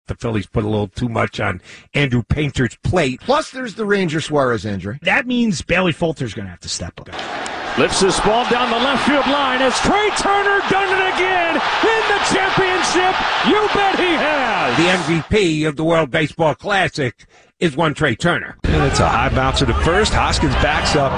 The Phillies put a little too much on Andrew Painter's plate. Plus, there's the Ranger Suarez injury. That means Bailey Fulter's going to have to step up. Lifts this ball down the left field line. Has Trey Turner done it again in the championship? You bet he has. The MVP of the World Baseball Classic is one Trey Turner. And it's a high bouncer to first. Hoskins backs up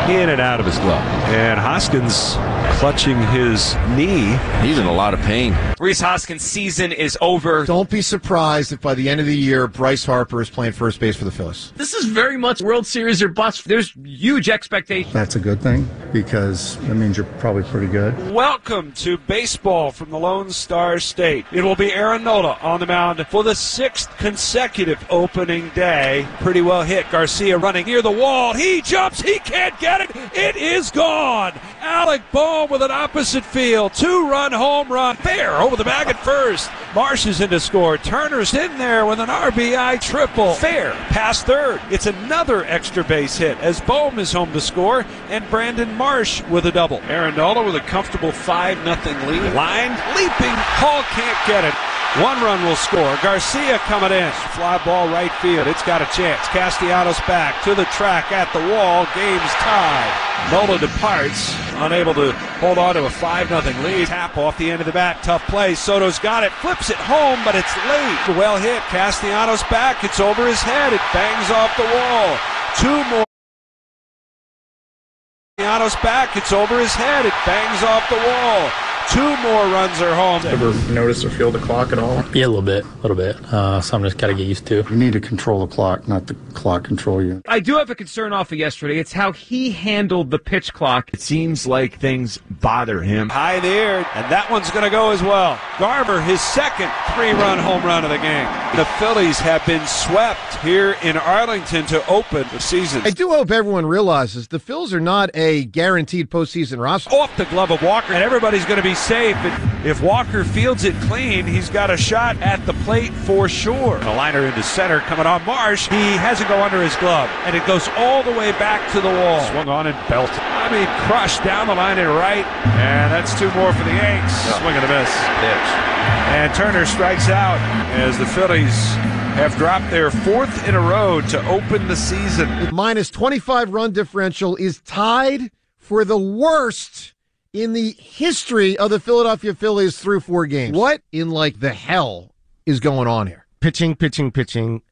in and out of his glove. And Hoskins clutching his knee. He's in a lot of pain. Rhys Hoskins' season is over. Don't be surprised if by the end of the year, Bryce Harper is playing first base for the Phillies. This is very much World Series or bust. There's huge expectations. That's a good thing because that means you're probably pretty good. Welcome to baseball from the Lone Star State. It will be Aaron Nola on the mound for the 6th consecutive opening day. Pretty well hit. Garcia running near the wall. He jumps. He can't get it. It is gone. Alec Bohm with an opposite field. 2-run home run. Fair over the bag at first. Marsh is in to score. Turner's in there with an RBI triple. Fair past third. It's another extra base hit as Bohm is home to score and Brandon Marsh with a double. Aaron Nola with a comfortable 5-0 lead. Line leaping. Hall can't get it. 1 run will score. Garcia coming in. Fly ball right field. It's got a chance. Castellanos back to the track at the wall. Game's tied. Nola departs, unable to hold on to a 5-0 lead. Tap off the end of the bat. Tough play. Soto's got it. Flips it home, but it's late. Well hit. Castellanos back. It's over his head. It bangs off the wall. 2 more. Castellanos back. It's over his head. It bangs off the wall. 2 more runs are home. Ever notice or feel the clock at all? Yeah, a little bit. Something just got to get used to. You need to control the clock, not the clock control you. I do have a concern off of yesterday. It's how he handled the pitch clock. It seems like things bother him. High in the air, and that one's going to go as well. Garver, his 2nd 3-run home run of the game. The Phillies have been swept here in Arlington to open the season. I do hope everyone realizes the Phils are not a guaranteed postseason roster. Off the glove of Walker, and everybody's going to be safe. If Walker fields it clean, he's got a shot at the plate for sure. A liner into center coming on Marsh. He has to go under his glove, and it goes all the way back to the wall. Swung on and belted. Crushed down the line and right, and that's 2 more for the Yanks. Swing and a miss. Pitch. And Turner strikes out as the Phillies have dropped their 4th in a row to open the season. Minus 25 run differential is tied for the worst in the history of the Philadelphia Phillies through 4 games. What in the hell is going on here? Pitching,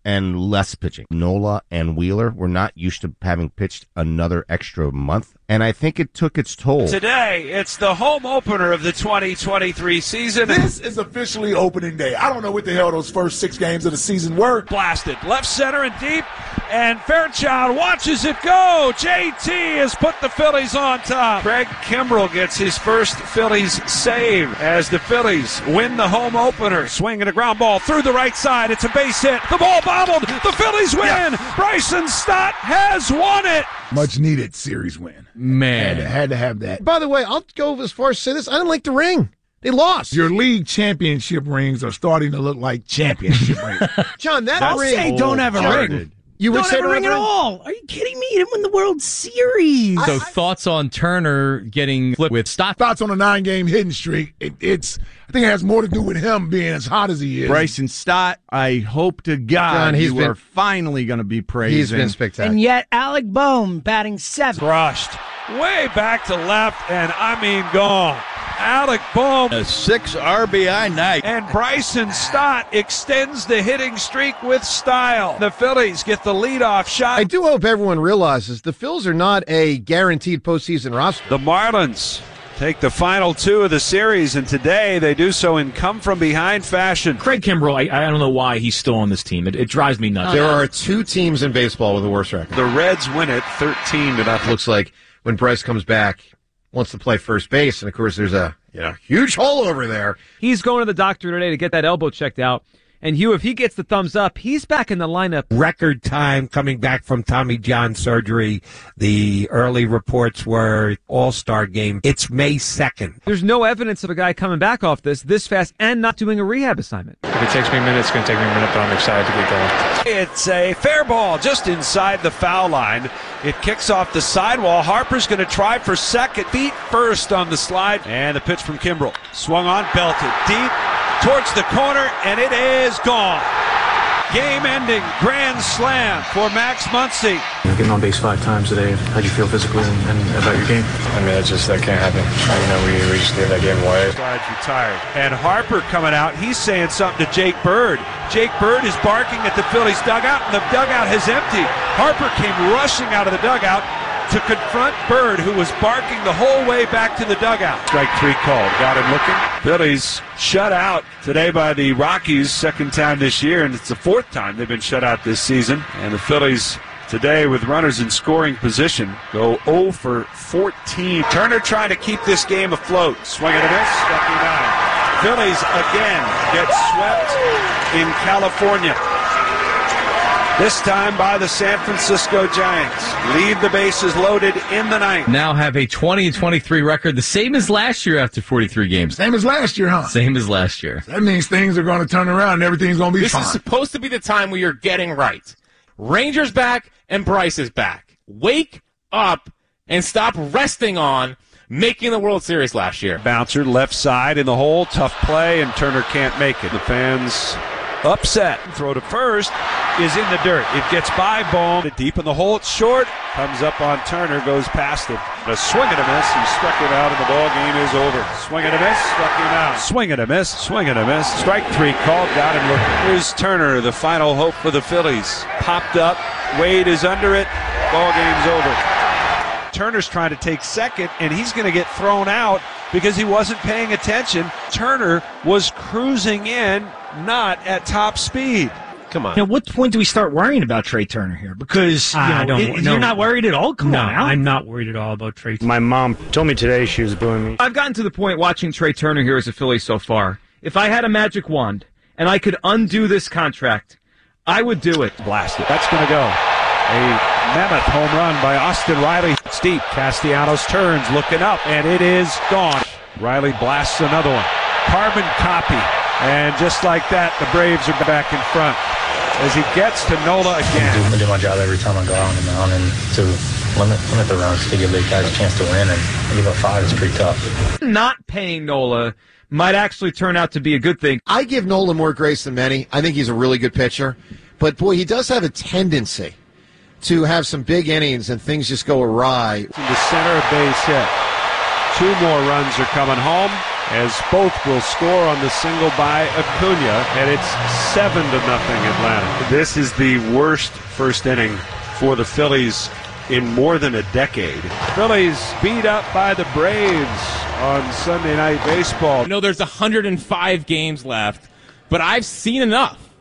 and less pitching. Nola and Wheeler were not used to having pitched another extra month, and I think it took its toll. Today, it's the home opener of the 2023 season. This is officially opening day. I don't know what the hell those first 6 games of the season were. Blasted. Left center and deep, and Fairchild watches it go. JT has put the Phillies on top. Craig Kimbrell gets his first Phillies save as the Phillies win the home opener. Swinging a ground ball through the right side. It's a base hit. The ball bobbled. The Phillies win. Yeah. Bryson Stott has won it. Much needed series win. Man. Had to have that. By the way, I'll go as far as to say this. I didn't like the ring. They lost. Your league championship rings are starting to look like championship rings. John, that I'll ring. say don't have a ring. You would don't say have a ring at all. Are you kidding me? He didn't win the World Series. So thoughts on Turner getting flipped with Stott? Thoughts on a 9-game hitting streak. I think it has more to do with him being as hot as he is. Bryson Stott, I hope to God John, you are finally going to be praising. He's been spectacular. And yet, Alec Bohm batting 7th. Crushed. Way back to left, and gone. Alec Bohm. A 6 RBI night. And Bryson Stott extends the hitting streak with style. The Phillies get the leadoff shot. I do hope everyone realizes the Phils are not a guaranteed postseason roster. The Marlins take the final 2 of the series, and today they do so in come-from-behind fashion. Craig Kimbrell, I don't know why he's still on this team. It drives me nuts. There are 2 teams in baseball with a worse record. The Reds win it 13-0. Looks like when Bryce comes back, wants to play first base, and of course there's a huge hole over there. He's going to the doctor today to get that elbow checked out. And Hugh, if he gets the thumbs up, he's back in the lineup. Record time coming back from Tommy John surgery. The early reports were All-Star game. It's May 2nd. There's no evidence of a guy coming back off this fast and not doing a rehab assignment. If it takes me a minute, it's going to take me a minute, but I'm excited to get going. It's a fair ball just inside the foul line. It kicks off the sidewall. Harper's going to try for second. Feet first on the slide. And the pitch from Kimbrell. Swung on, belted deep. towards the corner, and it is gone. Game-ending grand slam for Max Muncy. Getting on base 5 times today, how'd you feel physically and about your game? I mean, that can't happen. We just gave that game away. Guys retired. And Harper coming out, he's saying something to Jake Bird. Jake Bird is barking at the Phillies dugout, and the dugout has emptied. Harper came rushing out of the dugout to confront Bird, who was barking the whole way back to the dugout. Strike 3 called. Got him looking. Phillies shut out today by the Rockies, second time this year, and it's the fourth time they've been shut out this season. And the Phillies today, with runners in scoring position, go 0 for 14. Turner trying to keep this game afloat. Swing and a miss, struck him out. Phillies again get swept in California. This time by the San Francisco Giants. Leave the bases loaded in the ninth. Now have a 20-23 record, the same as last year after 43 games. Same as last year, huh? Same as last year. That means things are going to turn around and everything's going to be fine. This is supposed to be the time where you're getting right. Rangers back and Bryce is back. Wake up and stop resting on making the World Series last year. Bouncer left side in the hole. Tough play, and Turner can't make it. The fans upset. Throw to first is in the dirt. It gets by Bohm. Deep in the hole. It's short. Comes up on Turner. Goes past him. A swing and a miss. He struck him out, and the ball game is over. Swing and a miss. Struck him out. Swing and a miss. Swing and a miss. Strike 3 called. Got him looking. Here's Turner, the final hope for the Phillies. Popped up. Wade is under it. Ball game's over. Turner's trying to take second, and he's going to get thrown out because he wasn't paying attention. Turner was cruising in, not at top speed. Come on. At what point do we start worrying about Trey Turner here? Because you're not worried at all? Come on out. I'm not worried at all about Trey Turner. My mom told me today she was booing me. I've gotten to the point watching Trey Turner here as a Philly so far. If I had a magic wand and I could undo this contract, I would do it. Blast it. That's going to go. A mammoth home run by Austin Riley. Steep. Castellanos turns, looking up, and it is gone. Riley blasts another one. Carbon copy. And just like that, the Braves are back in front as he gets to Nola again. I do my job every time I go out on the mound, and to limit the runs to give the guys a chance to win, and give up 5 is pretty tough. Not paying Nola might actually turn out to be a good thing. I give Nola more grace than many. I think he's a really good pitcher. But, boy, he does have a tendency to have some big innings and things just go awry. In the center of base hit. 2 more runs are coming home as both will score on the single by Acuna, and it's 7-0 Atlanta. This is the worst first inning for the Phillies in more than a decade. Phillies beat up by the Braves on Sunday Night Baseball. I know there's 105 games left, but I've seen enough,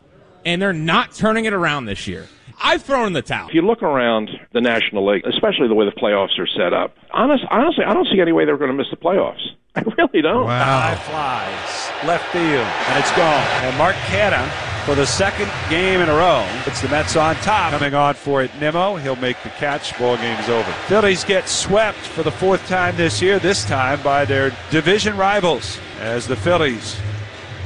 and they're not turning it around this year. I've thrown in the towel. If you look around the National League, especially the way the playoffs are set up, honestly, I don't see any way they're going to miss the playoffs. I really don't. Wow. High flies, left field, and it's gone. And Mark Canha, for the second game in a row, it's the Mets on top. Coming on for it, Nimmo. He'll make the catch. Ball game's over. Phillies get swept for the 4th time this year, this time by their division rivals, as the Phillies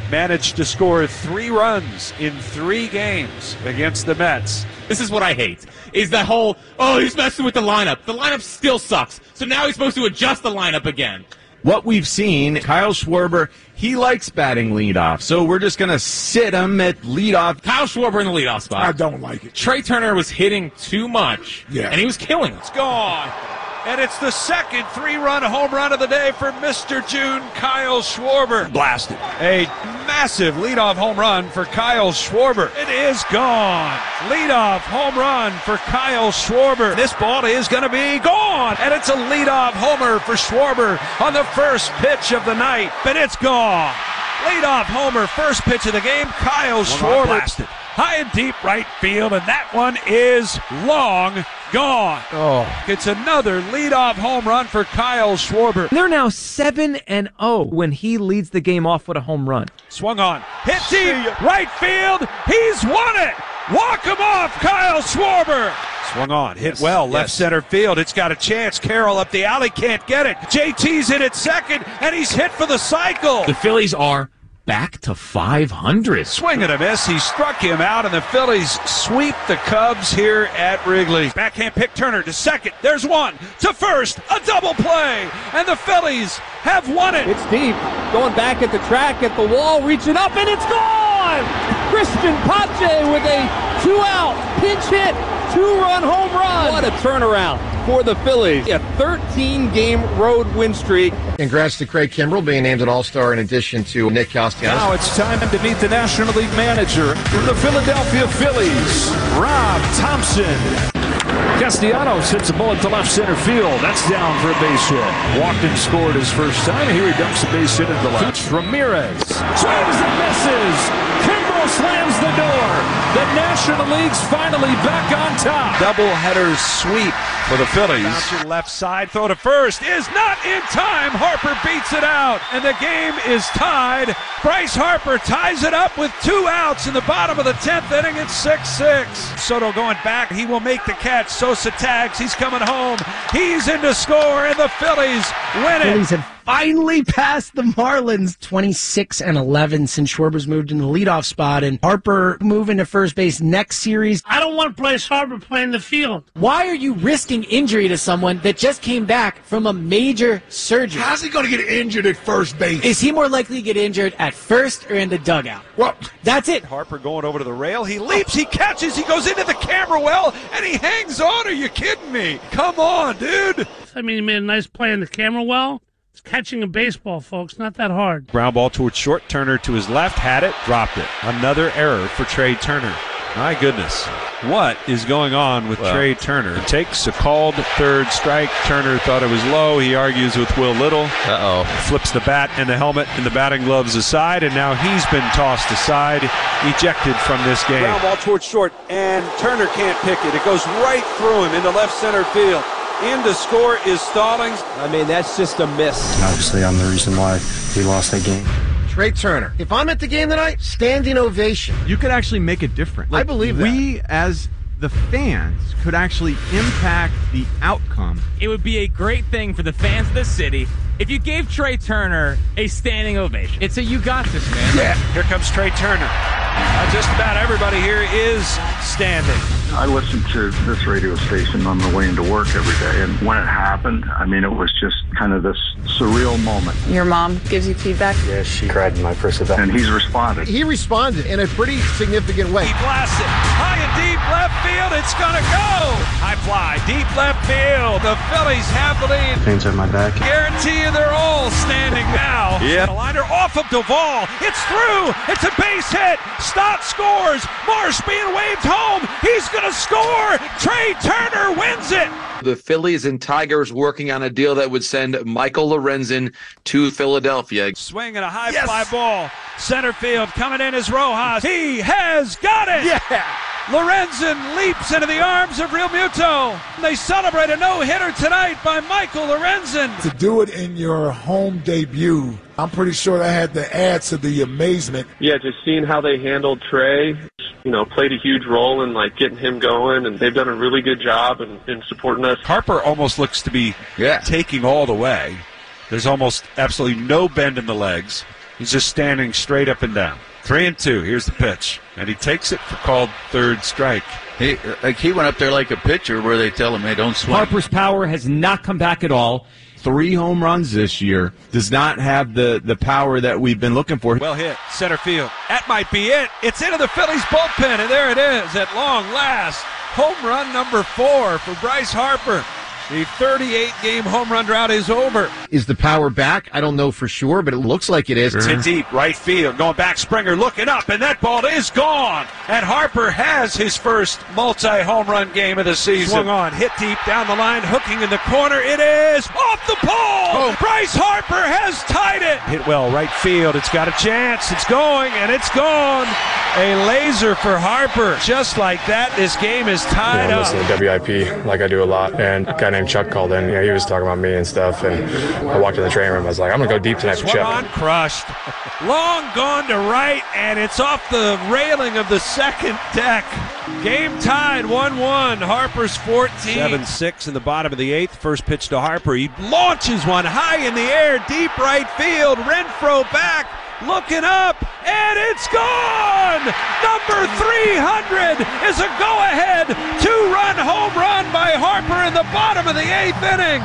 managed to score 3 runs in 3 games against the Mets. This is what I hate, is that whole, he's messing with the lineup. The lineup still sucks, so now he's supposed to adjust the lineup again. What we've seen, Kyle Schwarber, he likes batting leadoff, so we're just going to sit him at leadoff. Kyle Schwarber in the leadoff spot. I don't like it. Trey Turner was hitting too much, and he was killing it. It's gone. And it's the second 3-run home run of the day for Mr. June, Kyle Schwarber. Blasted. A massive leadoff home run for Kyle Schwarber. It is gone. Leadoff home run for Kyle Schwarber. This ball is going to be gone. And it's a leadoff homer for Schwarber on the first pitch of the night. And it's gone. Leadoff homer, first pitch of the game, Kyle Schwarber. Blasted. High and deep right field, and that one is long gone. It's another leadoff home run for Kyle Schwarber. They're now 7-0 when he leads the game off with a home run. Swung on, hit deep, right field. He's won it. Walk him off, Kyle Schwarber. Swung on, hit well, left center field. It's got a chance. Carroll up the alley, can't get it. JT's in at second, and he's hit for the cycle. The Phillies are back to 500. Swing and a miss. He struck him out, and the Phillies sweep the Cubs here at Wrigley. Backhand pick Turner to second. There's one. To first. A double play. And the Phillies have won it. It's deep. Going back at the track, at the wall, reaching up, and it's gone! Christian Pache with a 2-out pinch hit, 2-run home run. What a turnaround for the Phillies. A 13-game road win streak. Congrats to Craig Kimbrell being named an All-Star in addition to Nick Castellanos. Now it's time to meet the National League manager for the Philadelphia Phillies, Rob Thompson. Castellanos hits a bullet to left center field. That's down for a base hit. Walked and scored his first time. Here he dumps a base hit into left. Ramirez swings and misses. Kimbrell slams the door. The National League's finally back on top. Doubleheader sweep for the Phillies. Bouncer left side, throw to first is not in time. Harper beats it out, and the game is tied. Bryce Harper ties it up with 2 outs in the bottom of the 10th inning. It's 6-6. Soto going back. He will make the catch. Sosa tags. He's coming home. He's in to score, and the Phillies win it. Phillies have finally passed the Marlins 26-11 since Schwarber's moved in the leadoff spot, and Harper moving to first base next series. I don't want Bryce Harper playing the field. Why are you risking injury to someone that just came back from a major surgery? How's he going to get injured at first base? Is he more likely to get injured at first or in the dugout? Well, that's it. Harper going over to the rail. He leaps, he catches, he goes into the camera well, and he hangs on. Are you kidding me? Come on, dude. I mean, he made a nice play in the camera well. It's catching a baseball, folks. Not that hard. Ground ball towards short. Turner to his left, had it, dropped it. Another error for Trey Turner. My goodness. What is going on with Trey Turner? Takes a called third strike. Turner thought it was low. He argues with Will Little. Flips the bat and the helmet and the batting gloves aside, and now he's been tossed aside, ejected from this game. Ground ball towards short, and Turner can't pick it. It goes right through him into left center field. In to score is Stallings. I mean, that's just a miss. Obviously, I'm the reason why he lost that game. Trey Turner. If I'm at the game tonight, standing ovation. You could actually make a difference. I believe that. We, as the fans, could actually impact the outcome. It would be a great thing for the fans of the city if you gave Trey Turner a standing ovation. It's a you got this, man. Yeah. Here comes Trey Turner. Just about everybody here is standing. I listened to this radio station on the way into work every day, and when it happened, I mean, it was just kind of this surreal moment. Your mom gives you feedback? Yeah, she cried in my first event. And he's responded. He responded in a pretty significant way. He blasts it. High and deep left field. It's going to go. High fly. Deep left field. The Phillies have the lead. Fans have my back. Guarantee you they're all standing now. Yeah. The liner off of Duvall. It's through. It's a base hit. Stott scores. Marsh being waved home. He's going to score. Trey Turner wins it. The Phillies and Tigers working on a deal that would send Michael Lorenzen to Philadelphia. Swing and a high fly ball. Center field coming in is Rojas. He has got it. Yeah. Lorenzen leaps into the arms of Real Muto. They celebrate a no-hitter tonight by Michael Lorenzen. To do it in your home debut, I'm pretty sure that had to add to the amazement. Yeah, just seeing how they handled Trey, played a huge role in getting him going, and they've done a really good job in supporting us. Harper almost looks to be taking all the way. There's almost absolutely no bend in the legs. He's just standing straight up and down. 3-2. Here's the pitch, and he takes it for called third strike. He went up there like a pitcher where they tell him, hey, don't swing. Harper's power has not come back at all. 3 home runs this year. Does not have the power that we've been looking for. Well hit, center field. That might be it. It's into the Phillies bullpen, and there it is at long last. Home run number 4 for Bryce Harper. The 38-game home run drought is over. Is the power back? I don't know for sure, but it looks like it is. It's in deep right field. Going back, Springer looking up, and that ball is gone. And Harper has his first multi-home run game of the season. Swung on, hit deep down the line, hooking in the corner. It is off the pole. Bryce Harper has tied it. Hit well, right field. It's got a chance. It's going, and it's gone. A laser for Harper. Just like that, this game is tied up. I listen to WIP like I do a lot, and a guy named Chuck called in. He was talking about me and stuff, and I walked in the training room. I was like, I'm going to go deep tonight for Chuck. Swung on, crushed. Long gone to right, and it's off the railing of the second deck. Game tied 1-1. Harper's 14. 7-6 in the bottom of the 8th. First pitch to Harper. He launches one high in the air, deep right field. Renfroe back. looking up, and it's gone! Number 300 is a go-ahead two-run home run by Harper in the bottom of the 8th inning.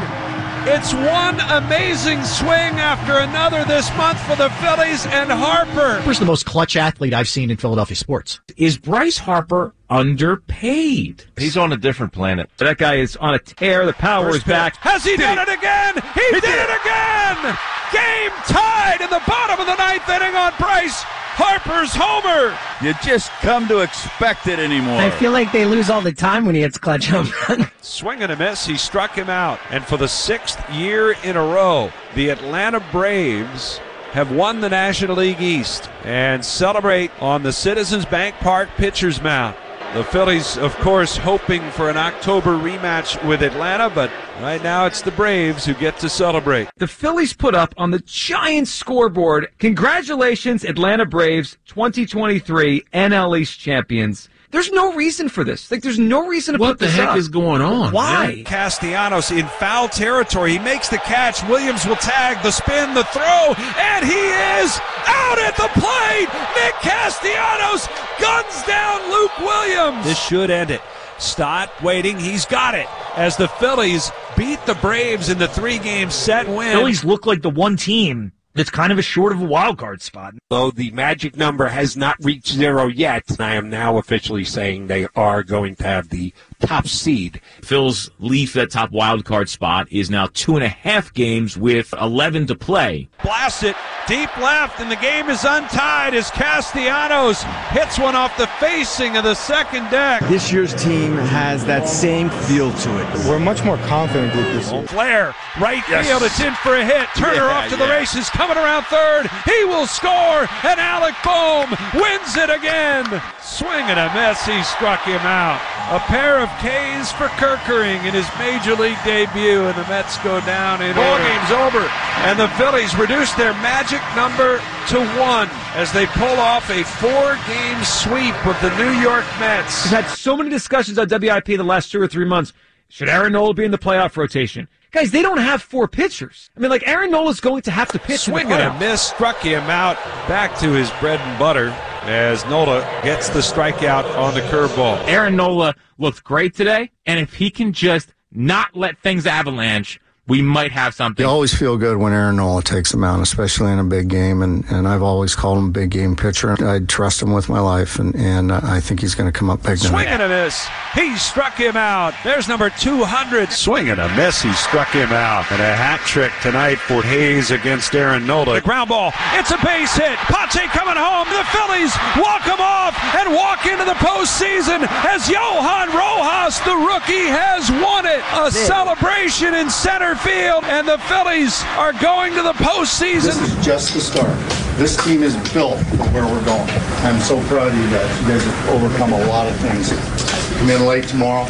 It's one amazing swing after another this month for the Phillies and Harper. Harper's the most clutch athlete I've seen in Philadelphia sports. Is Bryce Harper underpaid? He's on a different planet. That guy is on a tear. The power is back. Has he done it again? He did it again! Game tied in the bottom of the 9th inning on Bryce Harper's homer. You just come to expect it anymore. I feel like they lose all the time when he hits clutch home run. Swing and a miss. He struck him out. And for the 6th year in a row, the Atlanta Braves have won the National League East and celebrate on the Citizens Bank Park pitcher's mound. The Phillies, of course, hoping for an October rematch with Atlanta, but right now it's the Braves who get to celebrate. The Phillies put up on the giant scoreboard, "Congratulations, Atlanta Braves, 2023 NL East champions." There's no reason for this. There's no reason to put this up. What the heck is going on? Why? Castellanos in foul territory. He makes the catch. Williams will tag, the spin, the throw, and he is out at the plate. Nick Castellanos guns down Luke Williams. This should end it. Stott waiting. He's got it as the Phillies beat the Braves in the 3-game set win. Phillies look like the one team that's kind of short of a wild card spot. Though the magic number has not reached 0 yet, I am now officially saying they are going to have the top seed. Phil's lead for that top wild card spot is now 2.5 games with 11 to play. Blast it deep left, and the game is untied as Castellanos hits one off the facing of the second deck. This year's team has that same feel to it. We're much more confident group this year. Flair, right field, it's in for a hit. Turner off to the races, coming around third. He will score, and Alec Boehm wins it again. Swing and a miss, he struck him out. A pair of Ks for Kerkering in his major league debut, and the Mets go down in Ball order. game's over. And the Phillies reduce their magic number to 1 as they pull off a 4-game sweep of the New York Mets. We've had so many discussions on WIP the last 2 or 3 months. Should Aaron Nola be in the playoff rotation? Guys, they don't have 4 pitchers. I mean, Aaron Nola's going to have to pitch. Swing and a miss, struck him out. Back to his bread and butter as Nola gets the strikeout on the curveball. Aaron Nola looked great today, and if he can just not let things avalanche, we might have something. You always feel good when Aaron Nola takes him out, especially in a big game, and I've always called him a big game pitcher. I trust him with my life, and I think he's going to come up big tonight. Swing and a miss. He struck him out. There's number 200. Swing and a miss. He struck him out. And a hat trick tonight for Hayes against Aaron Nola. The ground ball. It's a base hit. Pache coming home. The Phillies walk him off and walk into the postseason as Johan Rojas, the rookie, has won it. A celebration in center field, and the Phillies are going to the postseason. This is just the start. This team is built for where we're going. I'm so proud of you guys. You guys have overcome a lot of things. Come in late tomorrow,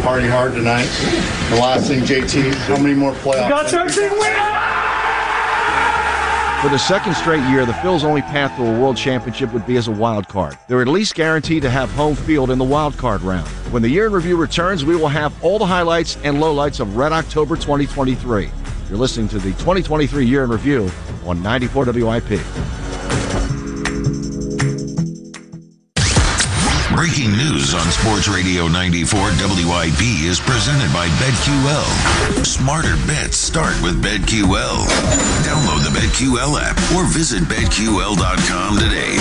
party hard tonight. The last thing, JT, how many more playoffs? For the second straight year, the Phils' only path to a world championship would be as a wild card. They're at least guaranteed to have home field in the wild card round. When the year in review returns, we will have all the highlights and lowlights of Red October 2023. You're listening to the 2023 Year in Review on 94 WIP. Breaking news on Sports Radio 94 WIP is presented by BetQL. Smarter bets start with BetQL. Download the BetQL app or visit BetQL.com today.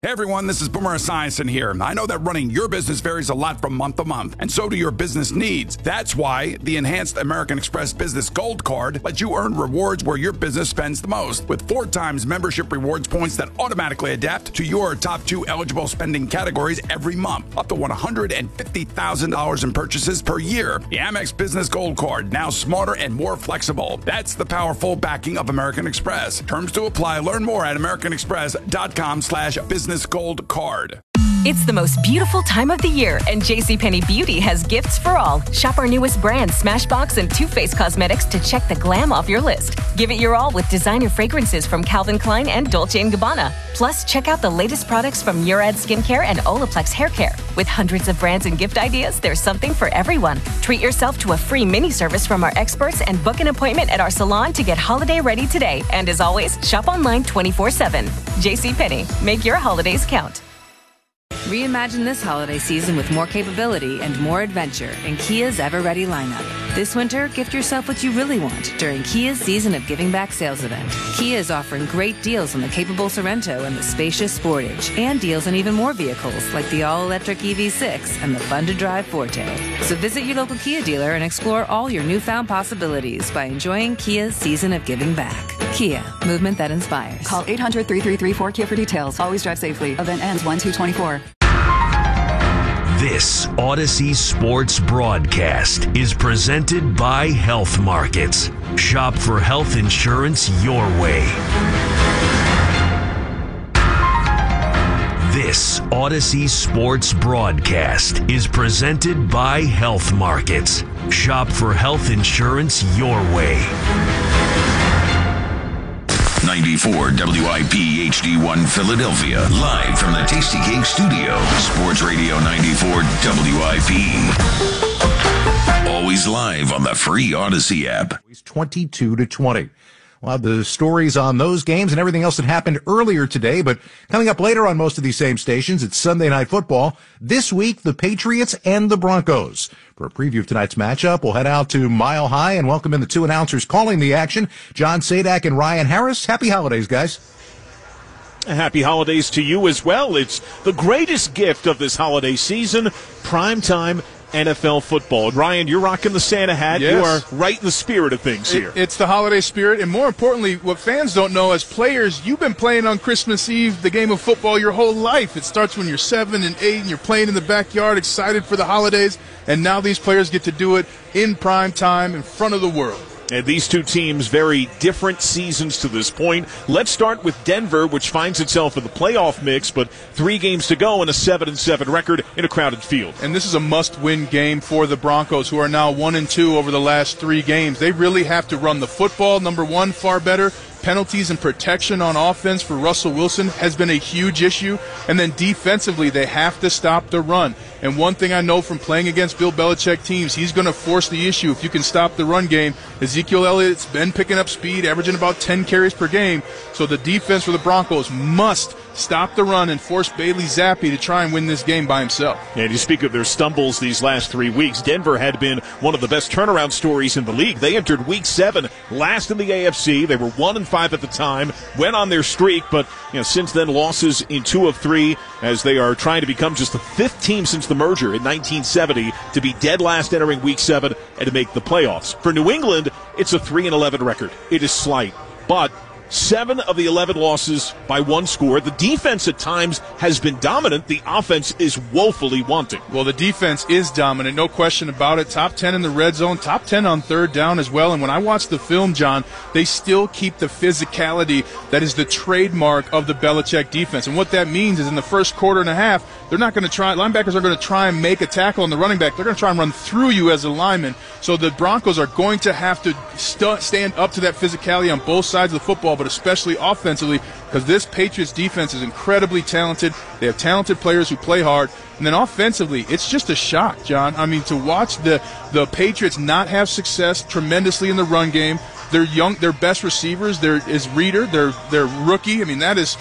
Hey everyone, this is Boomer Esiason here. I know that running your business varies a lot from month to month, and so do your business needs. That's why the enhanced American Express Business Gold Card lets you earn rewards where your business spends the most, with 4 times membership rewards points that automatically adapt to your top 2 eligible spending categories every month, up to $150,000 in purchases per year. The Amex Business Gold Card, now smarter and more flexible. That's the powerful backing of American Express. Terms to apply. Learn more at americanexpress.com/business gold card. It's the most beautiful time of the year, and JCPenney Beauty has gifts for all. Shop our newest brands, Smashbox and Too Faced Cosmetics, to check the glam off your list. Give it your all with designer fragrances from Calvin Klein and Dolce & Gabbana. Plus, check out the latest products from Murad Skincare and Olaplex Hair Care. With hundreds of brands and gift ideas, there's something for everyone. Treat yourself to a free mini service from our experts and book an appointment at our salon to get holiday ready today. And as always, shop online 24/7. JCPenney, make your holidays count. Reimagine this holiday season with more capability and more adventure in Kia's Ever-Ready lineup. This winter, gift yourself what you really want during Kia's Season of Giving Back sales event. Kia is offering great deals on the capable Sorrento and the spacious Sportage, and deals on even more vehicles like the all-electric EV6 and the fun-to-drive Forte. So visit your local Kia dealer and explore all your newfound possibilities by enjoying Kia's Season of Giving Back. Kia, movement that inspires. Call 800-3334-KIA for details. Always drive safely. Event ends 1/2/24. This Odyssey Sports broadcast is presented by Health Markets. Shop for health insurance your way. This Odyssey Sports broadcast is presented by Health Markets. Shop for health insurance your way. 94 WIP HD1 Philadelphia, live from the Tasty Cake Studio. Sports Radio 94 WIP. Always live on the free Odyssey app. 22-20. We'll have the stories on those games and everything else that happened earlier today, but coming up later on most of these same stations, it's Sunday Night Football. This week, the Patriots and the Broncos. For a preview of tonight's matchup, we'll head out to Mile High and welcome in the two announcers calling the action, John Sadak and Ryan Harris. Happy holidays, guys. Happy holidays to you as well. It's the greatest gift of this holiday season, primetime NFL football. Ryan, you're rocking the Santa hat. Yes. You are right in the spirit of things here. It's the holiday spirit, and more importantly, what fans don't know, as players, you've been playing on Christmas Eve the game of football your whole life. It starts when you're 7 and 8 and you're playing in the backyard, excited for the holidays, and now these players get to do it in prime time in front of the world. And these two teams, very different seasons to this point. Let's start with Denver, which finds itself in the playoff mix, but 3 games to go and a 7-7 record in a crowded field. And this is a must-win game for the Broncos, who are now 1-2 over the last 3 games. They really have to run the football. Number one, far better. Penalties and protection on offense for Russell Wilson has been a huge issue. And then defensively, they have to stop the run. And one thing I know from playing against Bill Belichick teams, he's going to force the issue. If you can stop the run game, Ezekiel Elliott's been picking up speed, averaging about 10 carries per game. So the defense for the Broncos must stop the run and force Bailey Zappi to try and win this game by himself. And you speak of their stumbles these last 3 weeks. Denver had been one of the best turnaround stories in the league. They entered Week 7 last in the AFC. They were 1-5 at the time, went on their streak, but since then losses in 2 of 3 as they are trying to become just the 5th team since the merger in 1970 to be dead last entering Week 7 and to make the playoffs. For New England, it's a 3-11 record. It is slight, but 7 of the 11 losses by 1 score. The defense at times has been dominant. The offense is woefully wanting. Well, the defense is dominant, no question about it. Top 10 in the red zone, top 10 on third down as well. And when I watch the film, John, they still keep the physicality that is the trademark of the Belichick defense. And what that means is in the first quarter and a half, they're not going to try, linebackers are going to try and make a tackle on the running back. They're going to try and run through you as a lineman. So the Broncos are going to have to stand up to that physicality on both sides of the football, but especially offensively, because this Patriots defense is incredibly talented. They have talented players who play hard. And then offensively, it's just a shock, John. I mean, to watch the Patriots not have success tremendously in the run game. Their best receivers, there is Reader, their rookie. I mean, that is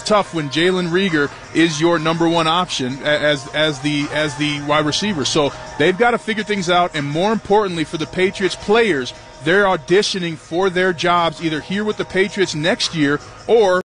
tough when Jalen Reagor is your number one option as the wide receiver. So they've got to figure things out, and more importantly for the Patriots players, they're auditioning for their jobs either here with the Patriots next year or